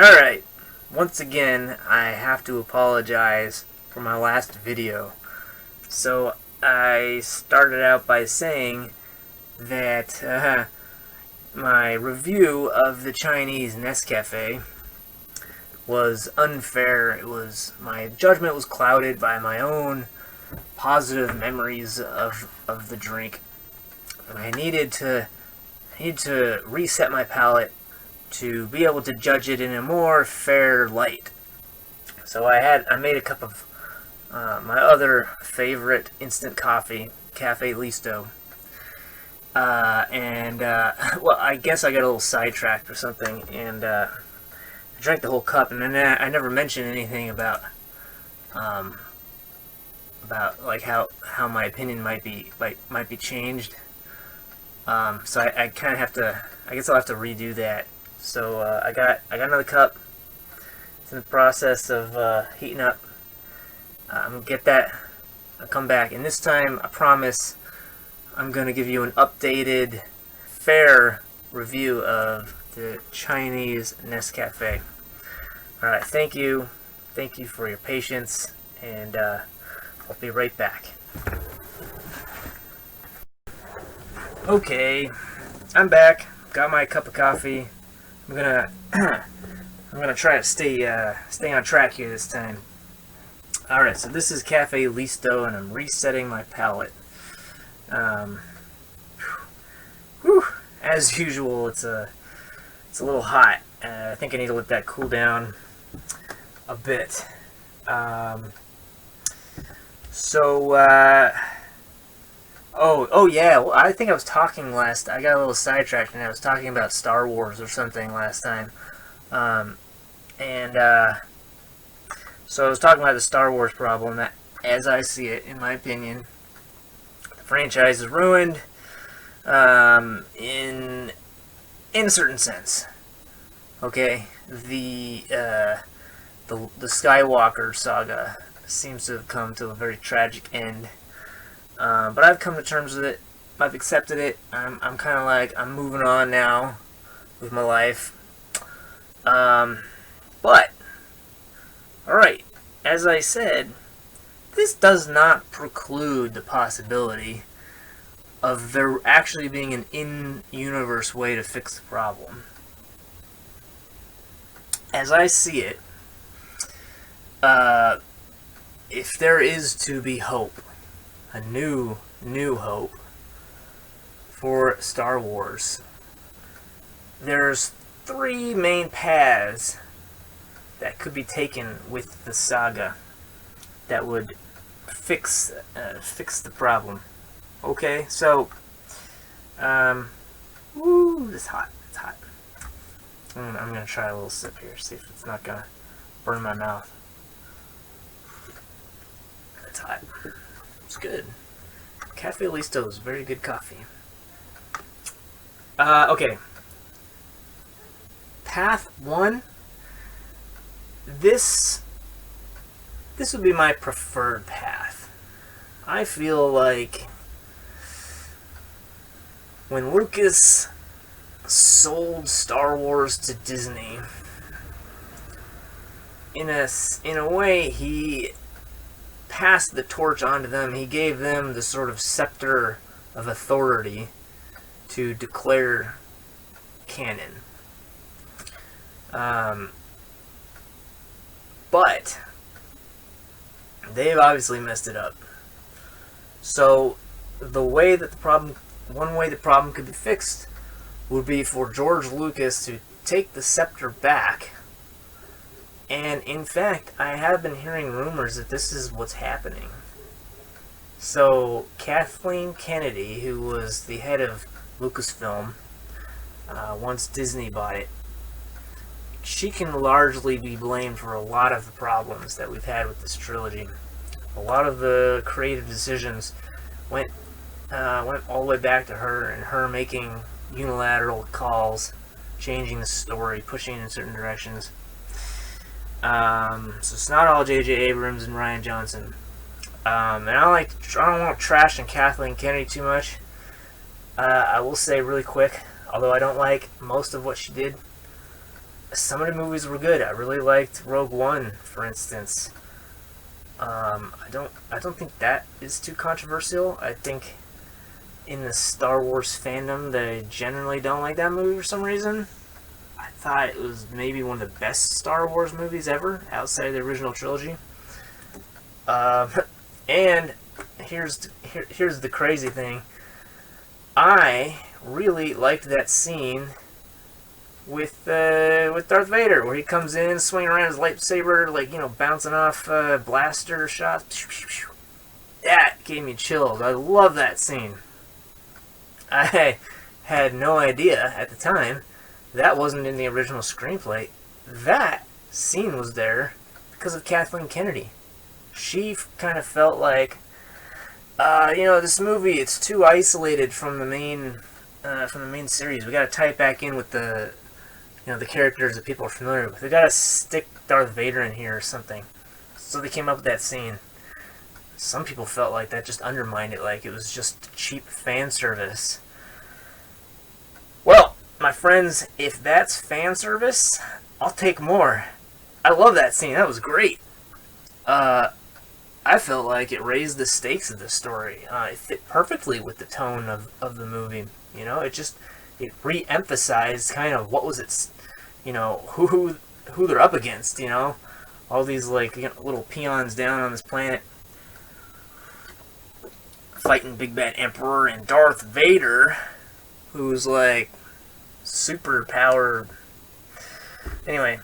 Alright, once again, I have to apologize for my last video. So, I started out by saying that my review of the Chinese Nescafé was unfair. My judgment was clouded by my own positive memories of the drink. And I needed to reset my palate to be able to judge it in a more fair light. So I made a cup of my other favorite instant coffee, Cafe Listo. Well, I guess I got a little sidetracked or something, and I drank the whole cup, and then I never mentioned anything about like how my opinion might be changed. So I kind of have to. I guess I'll have to redo that. So I got another cup. It's in the process of heating up. I'm gonna get that. I'll come back, and this time I promise I'm gonna give you an updated, fair review of the Chinese Nescafé. All right, thank you for your patience, and I'll be right back. Okay, I'm back. Got my cup of coffee. I'm gonna try to stay on track here this time. All right, so this is Cafe Listo, and I'm resetting my palate. As usual, it's a little hot. I think I need to let that cool down a bit. Oh yeah, well, I think I was talking I got a little sidetracked, and I was talking about Star Wars or something last time. So I was talking about the Star Wars problem, that, as I see it, in my opinion, the franchise is ruined, in a certain sense. Okay, the Skywalker saga seems to have come to a very tragic end. But I've come to terms with it. I've accepted it. I'm kind of like, I'm moving on now with my life. But, alright, as I said, this does not preclude the possibility of there actually being an in-universe way to fix the problem. As I see it, if there is to be hope, a new hope for Star Wars, there's three main paths that could be taken with the saga that would fix the problem. Okay, so it's hot. It's hot. I'm gonna try a little sip here, see if it's not gonna burn my mouth. It's hot. It's good. Cafe Listo is very good coffee. Okay. Path 1. This would be my preferred path. I feel like when Lucas sold Star Wars to Disney, in a way, he passed the torch on to them. He gave them the sort of scepter of authority to declare canon. But they've obviously messed it up. So one way the problem could be fixed would be for George Lucas to take the scepter back. And in fact, I have been hearing rumors that this is what's happening. So Kathleen Kennedy, who was the head of Lucasfilm once Disney bought it, she can largely be blamed for a lot of the problems that we've had with this trilogy. A lot of the creative decisions went all the way back to her, and her making unilateral calls, changing the story, pushing it in certain directions. So it's not all J.J. Abrams and Rian Johnson. And I don't want to trash on Kathleen Kennedy too much. I will say really quick, although I don't like most of what she did, some of the movies were good. I really liked Rogue One, for instance. I don't think that is too controversial. I think in the Star Wars fandom, they generally don't like that movie for some reason. I thought it was maybe one of the best Star Wars movies ever, outside of the original trilogy. And here's the crazy thing. I really liked that scene with Darth Vader, where he comes in swinging around his lightsaber, like, you know, bouncing off blaster shots. That gave me chills. I love that scene. I had no idea at the time that wasn't in the original screenplay. That scene was there because of Kathleen Kennedy. She kind of felt like, you know, this movie, it's too isolated from the main series. We got to tie it back in with the, you know, the characters that people are familiar with. We got to stick Darth Vader in here or something. So they came up with that scene. Some people felt like that just undermined it, like it was just cheap fan service. Well, my friends, if that's fan service, I'll take more. I love that scene. That was great. I felt like it raised the stakes of the story. It fit perfectly with the tone of the movie. You know, it re-emphasized kind of what was it, you know, who they're up against. You know, all these, like, you know, little peons down on this planet fighting Big Bad Emperor and Darth Vader, who's like super powered. Anyway,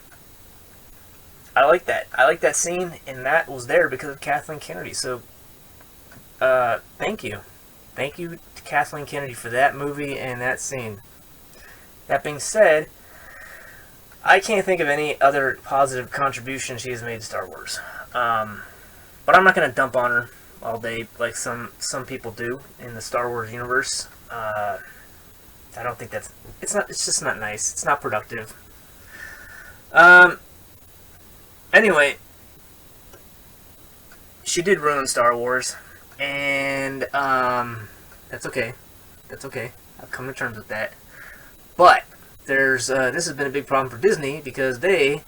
I like that. I like that scene, and that was there because of Kathleen Kennedy. So, thank you. Thank you to Kathleen Kennedy for that movie and that scene. That being said, I can't think of any other positive contribution she has made to Star Wars. But I'm not going to dump on her all day like some people do in the Star Wars universe. I don't think it's just not nice. It's not productive. Anyway, she did ruin Star Wars, and that's okay. That's okay. I've come to terms with that. But this has been a big problem for Disney because they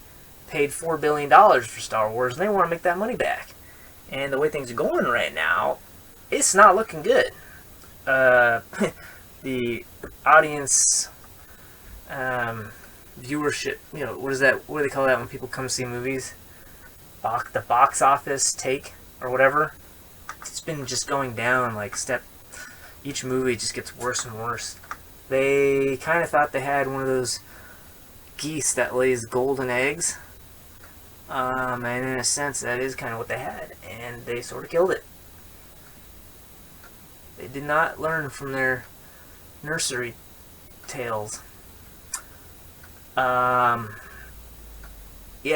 paid $4 billion for Star Wars, and they want to make that money back. And the way things are going right now, it's not looking good. The audience viewership, you know, what is that? What do they call that when people come see movies? The box office take or whatever. It's been just going down like each movie just gets worse and worse. They kind of thought they had one of those geese that lays golden eggs. And in a sense, that is kind of what they had, and they sort of killed it. They did not learn from their nursery tales. Yeah,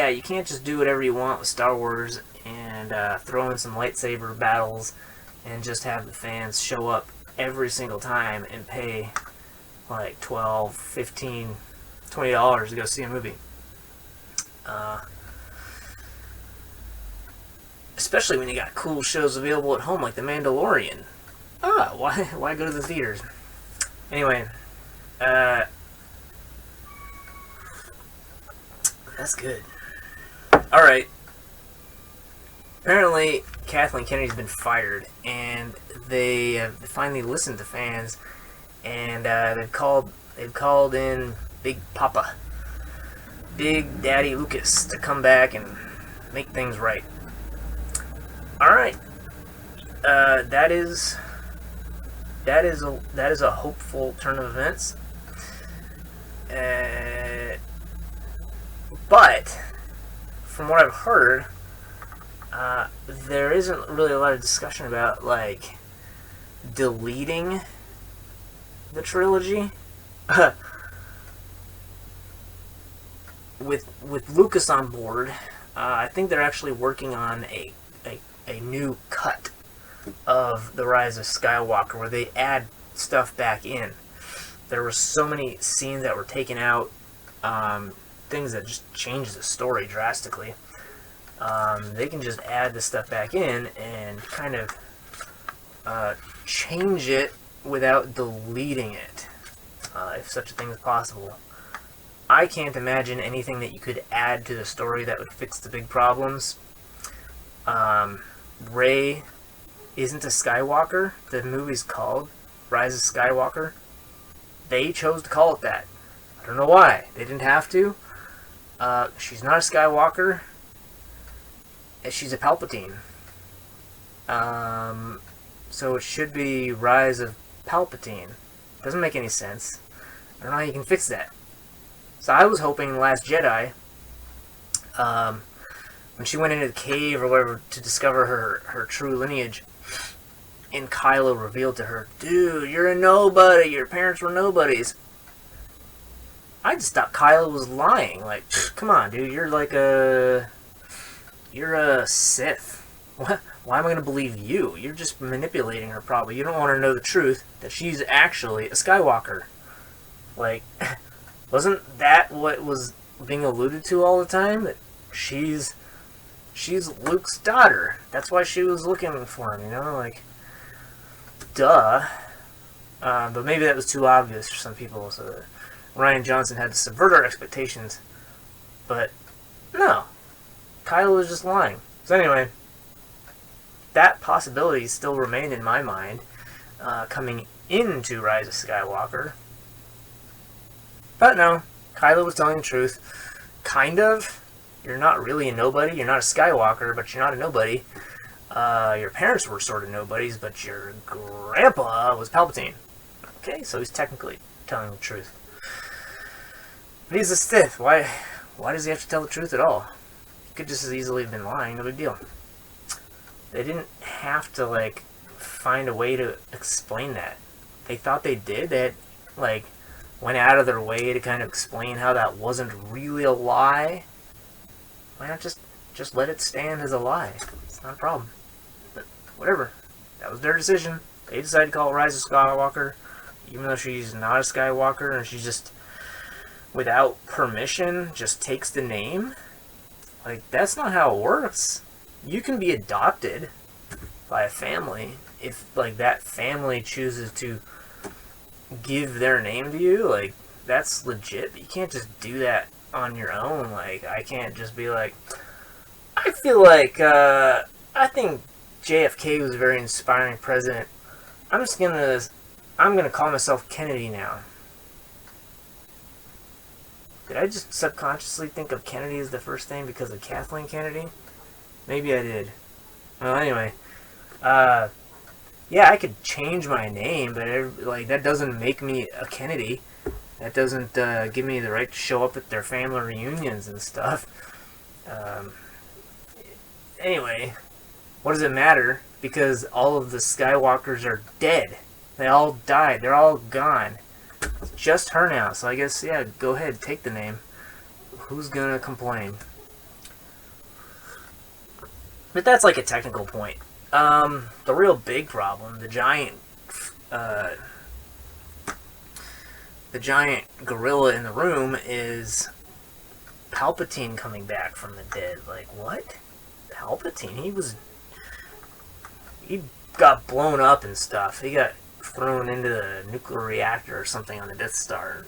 you can't just do whatever you want with Star Wars and throw in some lightsaber battles and just have the fans show up every single time and pay like $12, $15, $20 to go see a movie. Especially when you got cool shows available at home like The Mandalorian. Why go to the theaters? Anyway, that's good. Alright. Apparently, Kathleen Kennedy's been fired, and they have finally listened to fans, and they've called in Big Papa, Big Daddy Lucas, to come back and make things right. Alright. That is a hopeful turn of events. But from what I've heard, there isn't really a lot of discussion about like deleting the trilogy. With Lucas on board, I think they're actually working on a new cut of The Rise of Skywalker where they add stuff back in. There were so many scenes that were taken out, things that just changed the story drastically. They can just add the stuff back in and kind of change it without deleting it, if such a thing is possible. I can't imagine anything that you could add to the story that would fix the big problems. Rey isn't a Skywalker. The movie's called Rise of Skywalker. They chose to call it that. I don't know why. They didn't have to. She's not a Skywalker. She's a Palpatine. So it should be Rise of Palpatine. Doesn't make any sense. I don't know how you can fix that. So I was hoping in The Last Jedi, when she went into the cave or whatever to discover her true lineage, and Kylo revealed to her, dude, you're a nobody, your parents were nobodies. I just thought Kylo was lying. Like, come on, dude, you're a Sith. What? Why am I going to believe you? You're just manipulating her, probably. You don't want her to know the truth, that she's actually a Skywalker. Like, wasn't that what was being alluded to all the time? That she's Luke's daughter. That's why she was looking for him, you know? Like, duh. But maybe that was too obvious for some people, so Rian Johnson had to subvert our expectations. But, no. Kylo was just lying. So anyway, that possibility still remained in my mind coming into Rise of Skywalker. But no, Kylo was telling the truth. Kind of. You're not really a nobody. You're not a Skywalker, but you're not a nobody. Your parents were sort of nobodies, but your grandpa was Palpatine. Okay, so he's technically telling the truth. But he's a Sith. Why does he have to tell the truth at all? He could just as easily have been lying. No big deal. They didn't have to, like, find a way to explain that. They thought they did. They had, like, went out of their way to kind of explain how that wasn't really a lie. Why not just let it stand as a lie? It's not a problem. But whatever. That was their decision. They decided to call it Rise of Skywalker, even though she's not a Skywalker, and she just, without permission, just takes the name. Like, that's not how it works. You can be adopted by a family if, like, that family chooses to give their name to you. Like, that's legit. But you can't just do that on your own. Like, I can't just be like, I feel like, I think JFK was a very inspiring president. I'm gonna call myself Kennedy now. Did I just subconsciously think of Kennedy as the first name because of Kathleen Kennedy? Maybe I did. Well, anyway. Yeah, I could change my name, but like that doesn't make me a Kennedy. That doesn't give me the right to show up at their family reunions and stuff. Anyway, what does it matter? Because all of the Skywalkers are dead. They all died. They're all gone. It's just her now. So I guess, yeah, go ahead, take the name. Who's gonna complain? But that's like a technical point. The real big problem, the giant gorilla in the room is Palpatine coming back from the dead. Like, what? Palpatine? He got blown up and stuff. He got thrown into the nuclear reactor or something on the Death Star.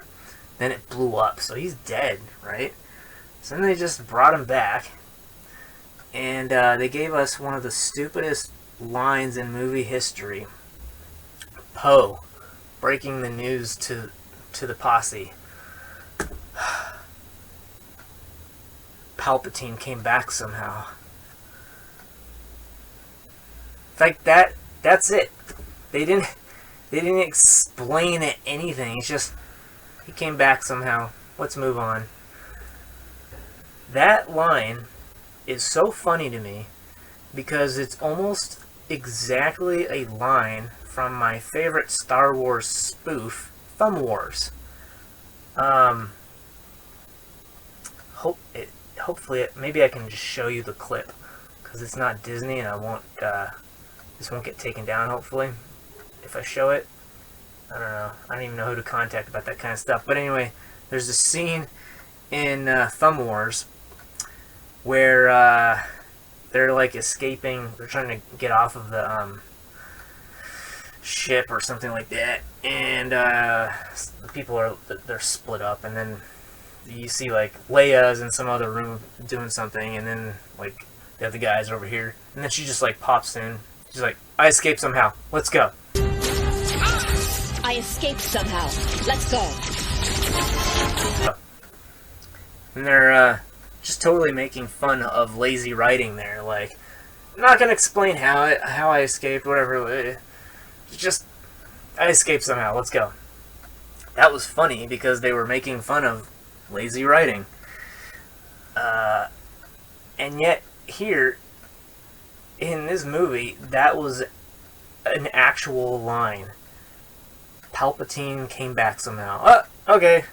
Then it blew up, so he's dead, right? So then they just brought him back. And they gave us one of the stupidest lines in movie history. Poe breaking the news to the posse. Palpatine came back somehow. Like that's it. They didn't explain it anything. It's just he came back somehow. Let's move on. That line is so funny to me because it's almost exactly a line from my favorite Star Wars spoof, Thumb Wars. Hopefully, maybe I can just show you the clip because it's not Disney and this won't get taken down. Hopefully, if I show it, I don't know. I don't even know who to contact about that kind of stuff. But anyway, there's a scene in Thumb Wars where they're like escaping. They're trying to get off of the ship or something like that, and the people they're split up, and then you see like Leia's in some other room doing something, and then like the other guys over here, and then she just like pops in. She's like, I escaped somehow. Let's go. I escaped somehow. Let's go. And they're just totally making fun of lazy writing there. Like, I'm not gonna explain how I escaped, whatever. Just, I escaped somehow. Let's go. That was funny because they were making fun of lazy writing. And yet, here, in this movie, that was an actual line. Palpatine came back somehow. Okay.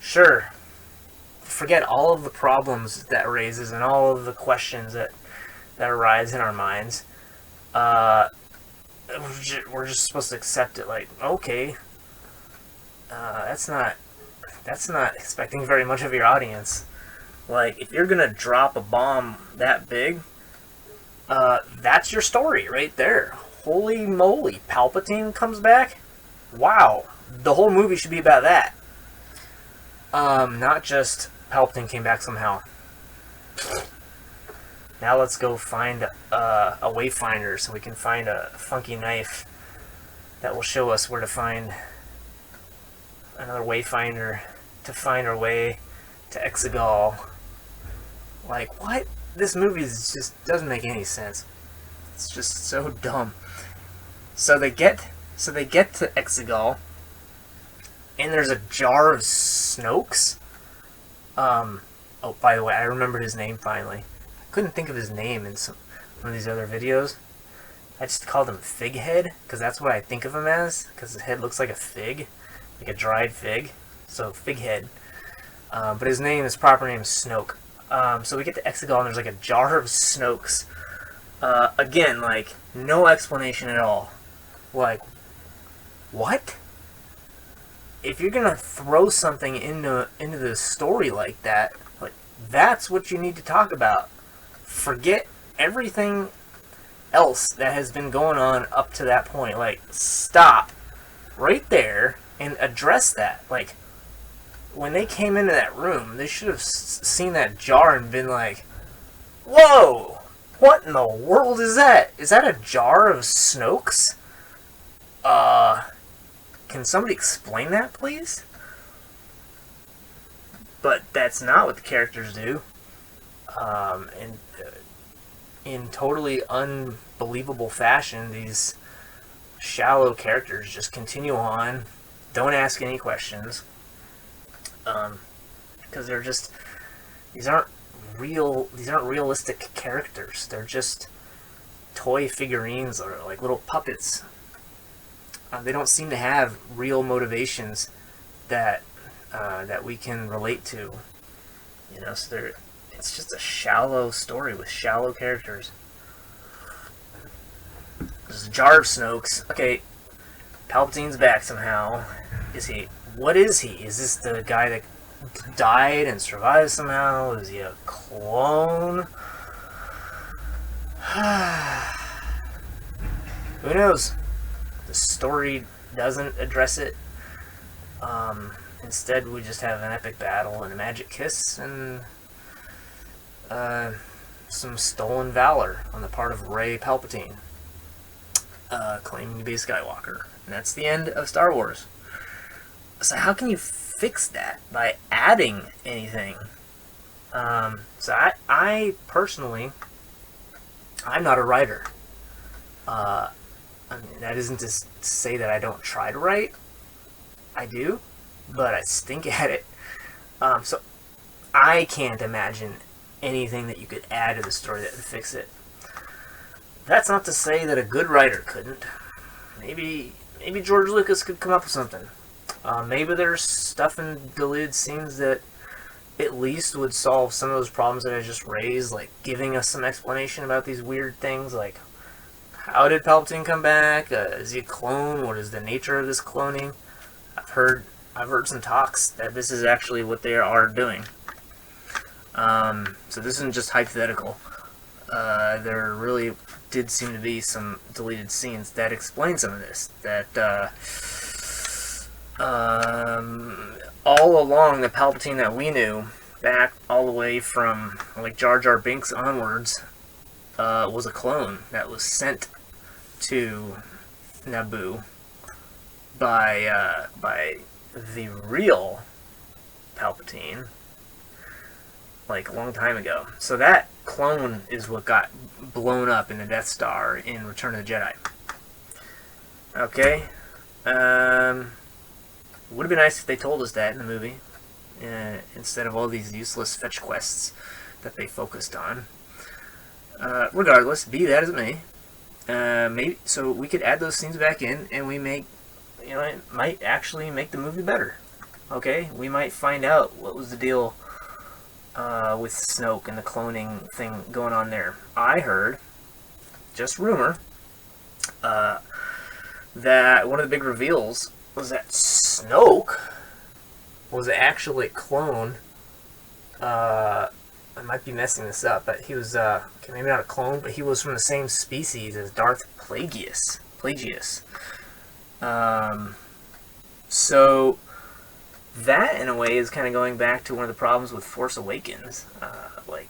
Sure. Forget all of the problems that raises and all of the questions that arise in our minds. We're just supposed to accept it. Like, okay. That's not expecting very much of your audience. Like, if you're gonna drop a bomb that big, that's your story right there. Holy moly, Palpatine comes back? Wow, the whole movie should be about that. Not just Palpatine came back somehow. Now let's go find a wayfinder so we can find a funky knife that will show us where to find another wayfinder to find our way to Exegol. Like, what? This movie just doesn't make any sense. It's just so dumb. So they get to Exegol, and there's a jar of Snoke's. Oh, by the way, I remembered his name finally. I couldn't think of his name in one of these other videos. I just called him Fighead, because that's what I think of him as, because his head looks like a fig, like a dried fig. So, Fighead. But his proper name is Snoke. So we get to Exegol, and there's like a jar of Snoke's. Again, like, no explanation at all. Like, what? If you're gonna throw something into the story like that, like, that's what you need to talk about. Forget everything else that has been going on up to that point. Like, stop right there and address that. Like, when they came into that room, they should have seen that jar and been like, whoa, what in the world is that? Is that a jar of Snoke's? Can somebody explain that, please? But that's not what the characters do. And in totally unbelievable fashion, these shallow characters just continue on, don't ask any questions, because they're just, these aren't realistic characters. They're just toy figurines or like little puppets. They don't seem to have real motivations that we can relate to, you know. So it's just a shallow story with shallow characters. There's a jar of Snoke's. Okay, Palpatine's back somehow. What is he? Is this the guy that died and survived somehow? Is he a clone? Who knows? The story doesn't address it. Instead, we just have an epic battle and a magic kiss and some stolen valor on the part of Rey Palpatine, claiming to be a Skywalker. And that's the end of Star Wars. So how can you fix that by adding anything? So I personally, I'm not a writer. I mean, that isn't to say that I don't try to write. I do, but I stink at it. So I can't imagine anything that you could add to the story that would fix it. That's not to say that a good writer couldn't. Maybe George Lucas could come up with something. Maybe there's stuff in deleted scenes that at least would solve some of those problems that I just raised, like giving us some explanation about these weird things, like how did Palpatine come back? Is he a clone? What is the nature of this cloning? I've heard some talks that this is actually what they are doing. So this isn't just hypothetical. There really did seem to be some deleted scenes that explain some of this. That all along the Palpatine that we knew, back all the way from like Jar Jar Binks onwards, was a clone that was sent to Naboo by the real Palpatine, like a long time ago. So that clone is what got blown up in the Death Star in Return of the Jedi. Okay. Would have been nice if they told us that in the movie, instead of all these useless fetch quests that they focused on. Regardless, be that as it may, maybe so we could add those scenes back in, and we make, it might actually make the movie better. Okay, we might find out what was the deal with Snoke and the cloning thing going on there. I heard, just rumor, that one of the big reveals was that Snoke was actually a clone. I might be messing this up, but he was, okay, maybe not a clone, but he was from the same species as Darth Plagueis. So that, in a way, is kind of going back to one of the problems with Force Awakens. Like,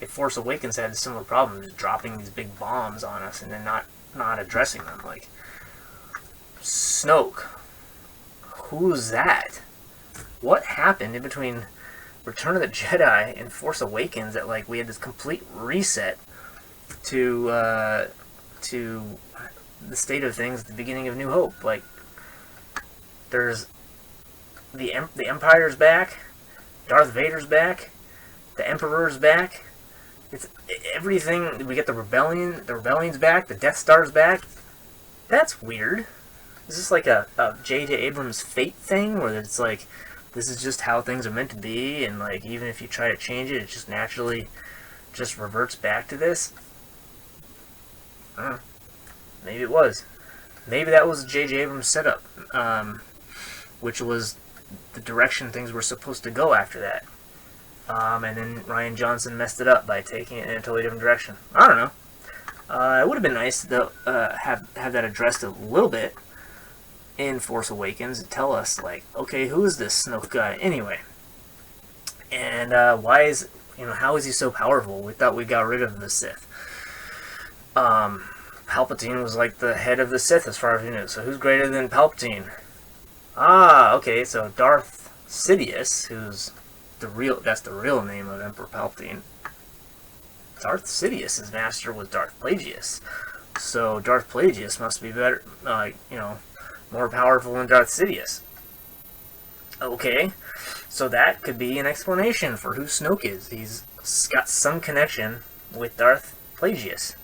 if Force Awakens had a similar problem, just dropping these big bombs on us and then not addressing them. Like, Snoke, who's that? What happened in between Return of the Jedi and Force Awakens that, like, we had this complete reset to the state of things at the beginning of New Hope? Like, there's the Empire's back, Darth Vader's back, the Emperor's back. It's everything. We get the rebellion's back, the Death Star's back. That's weird. Is this like a J.J. Abrams fate thing, where it's like, this is just how things are meant to be, and like, even if you try to change it, it just naturally just reverts back to this? I don't know. Maybe it was. Maybe that was J.J. Abrams' setup, which was the direction things were supposed to go after that. And then Rian Johnson messed it up by taking it in a totally different direction. I don't know. It would have been nice to have that addressed a little bit in Force Awakens and tell us, like, okay, who is this Snoke guy anyway? And why is, how is he so powerful? We thought we got rid of the Sith. Palpatine was like the head of the Sith as far as we knew. So who's greater than Palpatine? Ah, okay, so Darth Sidious, that's the real name of Emperor Palpatine. Darth Sidious's master was Darth Plagueis. So Darth Plagueis must be better, more powerful than Darth Sidious. Okay, so that could be an explanation for who Snoke is. He's got some connection with Darth Plagueis.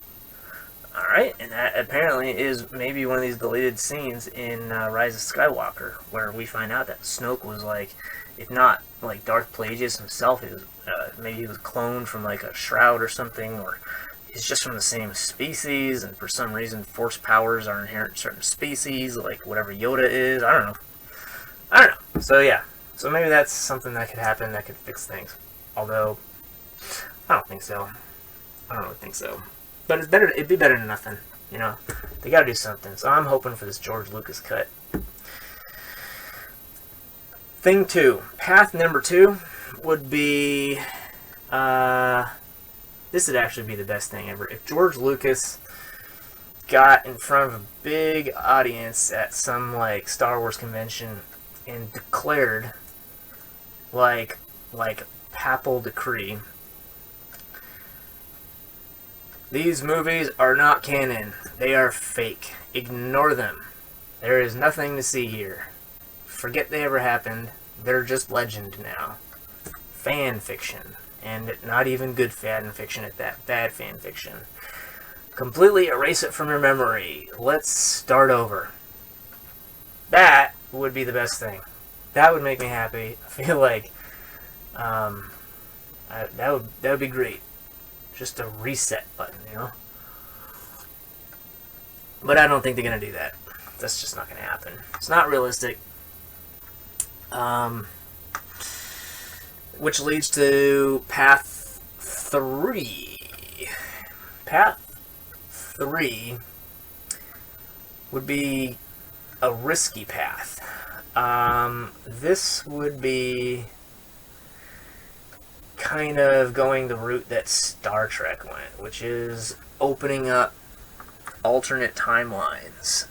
Alright, and that apparently is maybe one of these deleted scenes in Rise of Skywalker, where we find out that Snoke was like, if not like Darth Plagueis himself, maybe he was cloned from like a shroud or something, or he's just from the same species, and for some reason Force powers are inherent in certain species, like whatever Yoda is. I don't know. So yeah, so maybe that's something that could happen that could fix things. Although, I don't think so. I don't really think so. But it's better. It'd be better than nothing. They got to do something. So I'm hoping for this George Lucas cut. Thing 2, path number 2 would be. This would actually be the best thing ever. If George Lucas got in front of a big audience at some like Star Wars convention and declared, like papal decree, these movies are not canon. They are fake. Ignore them. There is nothing to see here. Forget they ever happened. They're just legend now. Fan fiction. And not even good fan fiction at that. Bad fan fiction. Completely erase it from your memory. Let's start over. That would be the best thing. That would make me happy. I feel like that would be great. Just a reset button, But I don't think they're going to do that. That's just not going to happen. It's not realistic. Which leads to path 3. Path 3 would be a risky path. This would be kind of going the route that Star Trek went, which is opening up alternate timelines.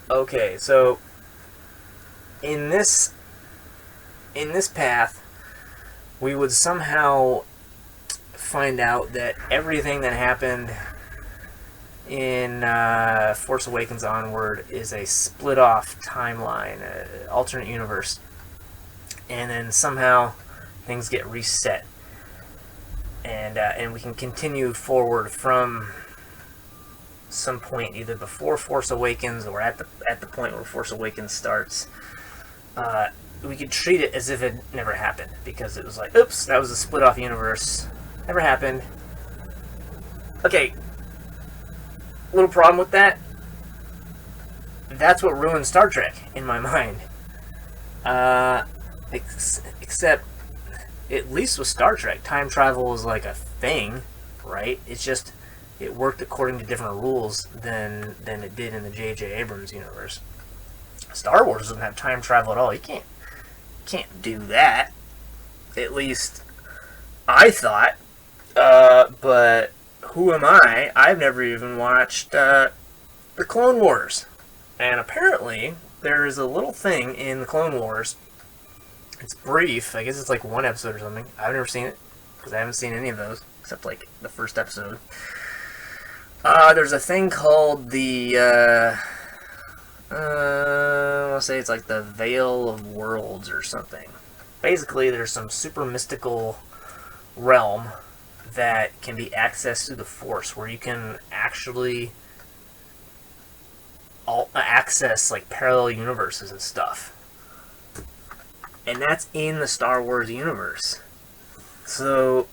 Okay, so in this path, we would somehow find out that everything that happened in Force Awakens onward is a split-off timeline, alternate universe, and then somehow things get reset, and we can continue forward from some point either before Force Awakens or at the point where Force Awakens starts. We could treat it as if it never happened, because it was like, oops, that was a split-off universe, never happened. Okay, little problem with that. That's what ruined Star Trek in my mind. Except, at least with Star Trek, time travel was like a thing, right? It's just, it worked according to different rules than it did in the J.J. Abrams universe. Star Wars doesn't have time travel at all. You can't do that. At least I thought. But who am I? I've never even watched the Clone Wars. And apparently, there's a little thing in the Clone Wars. It's brief. I guess it's like one episode or something. I've never seen it, because I haven't seen any of those, except like the first episode. There's a thing called the, I'll say it's like the Veil of Worlds or something. Basically, there's some super mystical realm that can be accessed through the Force, where you can actually access like parallel universes and stuff. And that's in the Star Wars universe. So,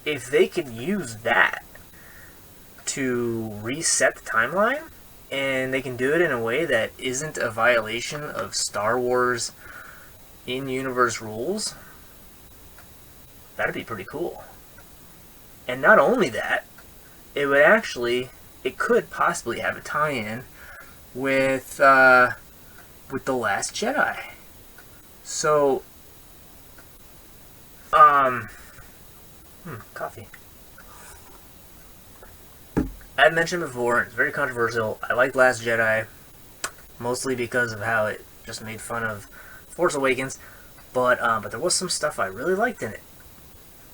if they could use that to reset the timeline, and they can do it in a way that isn't a violation of Star Wars in-universe rules, that'd be pretty cool. And not only that, it could possibly have a tie-in with The Last Jedi. So, coffee. I mentioned before, it's very controversial. I like Last Jedi, mostly because of how it just made fun of Force Awakens, but there was some stuff I really liked in it.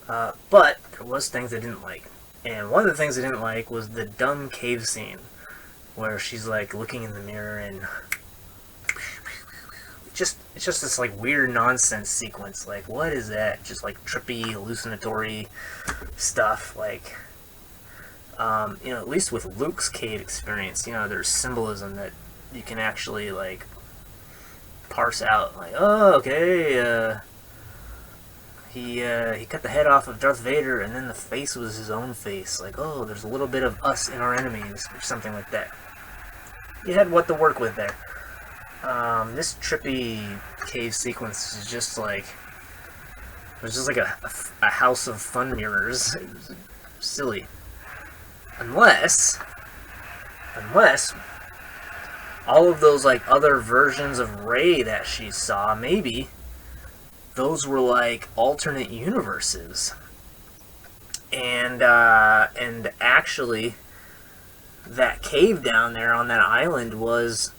But there was things I didn't like. And one of the things I didn't like was the dumb cave scene, where she's like looking in the mirror and it's just this like weird nonsense sequence. Like, what is that? Just like trippy, hallucinatory stuff. Like, at least with Luke's cave experience, there's symbolism that you can actually like parse out. Like, oh, okay, he cut the head off of Darth Vader, and then the face was his own face. Like, oh, there's a little bit of us in our enemies, or something like that. You had what to work with there. This trippy cave sequence is just like, it was just like a house of fun mirrors. It was silly. Unless all of those like other versions of Rey that she saw, maybe those were like alternate universes, and actually that cave down there on that island was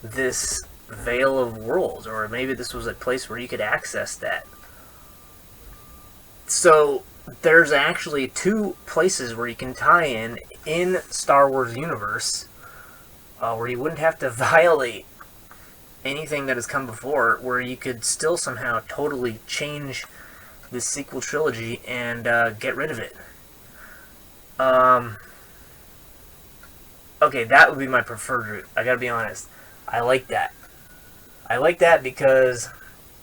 this Veil of Worlds, or maybe this was a place where you could access that. So there's actually two places where you can tie in Star Wars universe, where you wouldn't have to violate anything that has come before, where you could still somehow totally change this sequel trilogy and get rid of it. Okay, that would be my preferred route. I gotta be honest. I like that. I like that because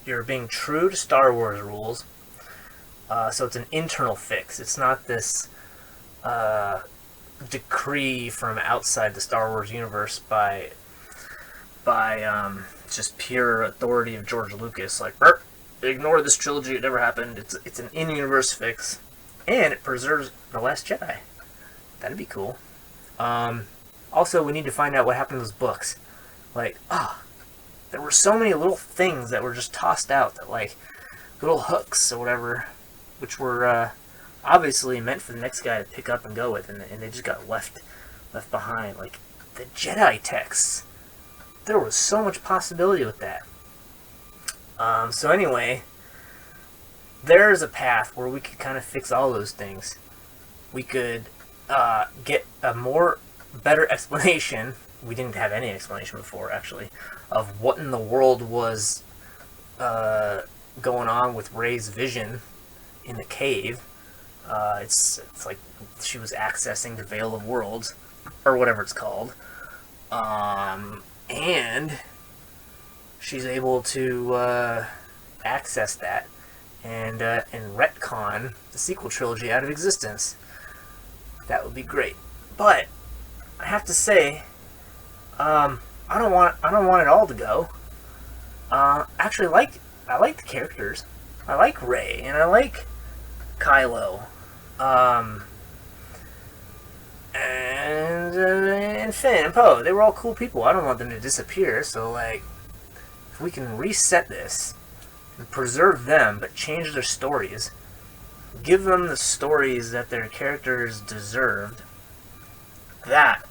you're being true to Star Wars rules. So it's an internal fix. It's not this decree from outside the Star Wars universe by just pure authority of George Lucas. Like, ignore this trilogy, it never happened. It's an in-universe fix, and it preserves The Last Jedi. That'd be cool. Also, we need to find out what happened to those books. Like, there were so many little things that were just tossed out, that like little hooks or whatever, which were obviously meant for the next guy to pick up and go with, and they just got left behind. Like the Jedi texts, there was so much possibility with that. So anyway, there's a path where we could kind of fix all those things. We could get a better explanation. We didn't have any explanation before, actually, of what in the world was going on with Rey's vision in the cave. It's like she was accessing the Veil of Worlds, or whatever it's called, and she's able to access that and retcon the sequel trilogy out of existence. That would be great. But I have to say, I don't want it all to go. Actually, I like the characters. I like Rey and I like Kylo, and Finn and Poe. They were all cool people. I don't want them to disappear. So like, if we can reset this and preserve them, but change their stories, give them the stories that their characters deserved, that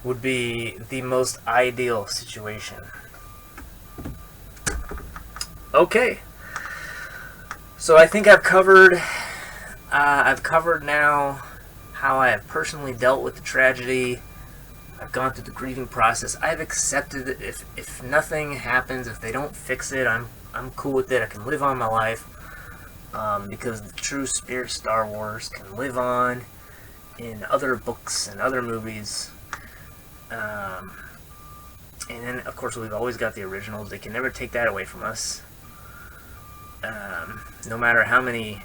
would be the most ideal situation. Okay, so I think I've covered now how I have personally dealt with the tragedy. I've gone through the grieving process. I've accepted it. If nothing happens, if they don't fix it, I'm cool with it. I can live on my life, because the true spirit of Star Wars can live on in other books and other movies. And then, of course, we've always got the originals. They can never take that away from us. No matter how many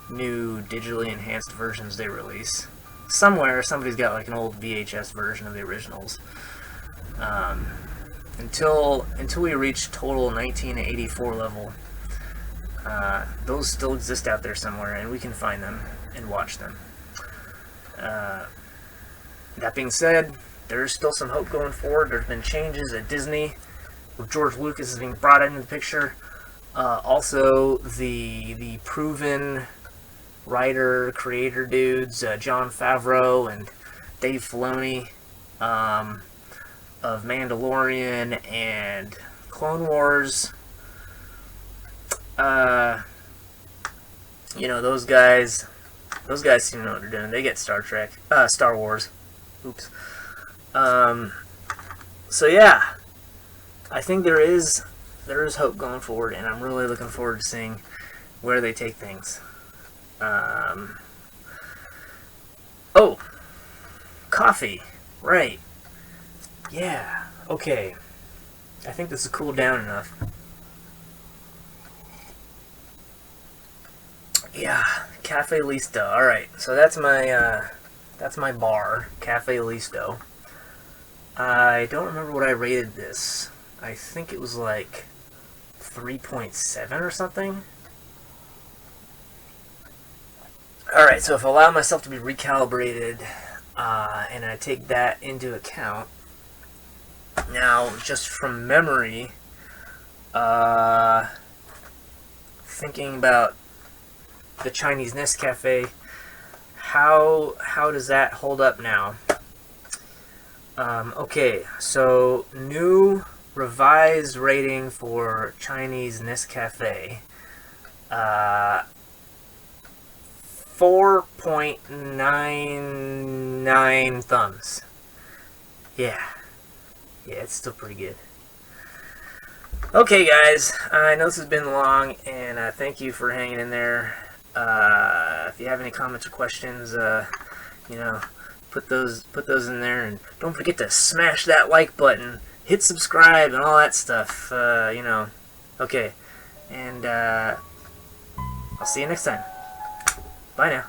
new digitally enhanced versions they release. Somewhere, somebody's got like an old VHS version of the originals. Until we reach total 1984 level, those still exist out there somewhere, and we can find them and watch them. That being said, there is still some hope going forward. There's been changes at Disney, with George Lucas is being brought into the picture. Also, the proven writer, creator dudes, Jon Favreau and Dave Filoni, of Mandalorian and Clone Wars. Those guys seem to know what they're doing. They get Star Wars. Oops. So yeah, I think there is hope going forward, and I'm really looking forward to seeing where they take things. Oh, coffee, right? Yeah. Okay. I think this has cooled down enough. Yeah, Cafe Listo. All right. So that's my bar, Cafe Listo. I don't remember what I rated this. I think it was like 3.7 or something. Alright, so if I allow myself to be recalibrated, and I take that into account, now, just from memory, thinking about the Chinese Nescafé, how does that hold up now? Okay, so new revised rating for Chinese Nescafé, 4.99 thumbs. Yeah, it's still pretty good. Okay, guys, I know this has been long, and thank you for hanging in there. If you have any comments or questions, put those in there, and don't forget to smash that like button, hit subscribe, and all that stuff. Okay, and I'll see you next time. Bye now.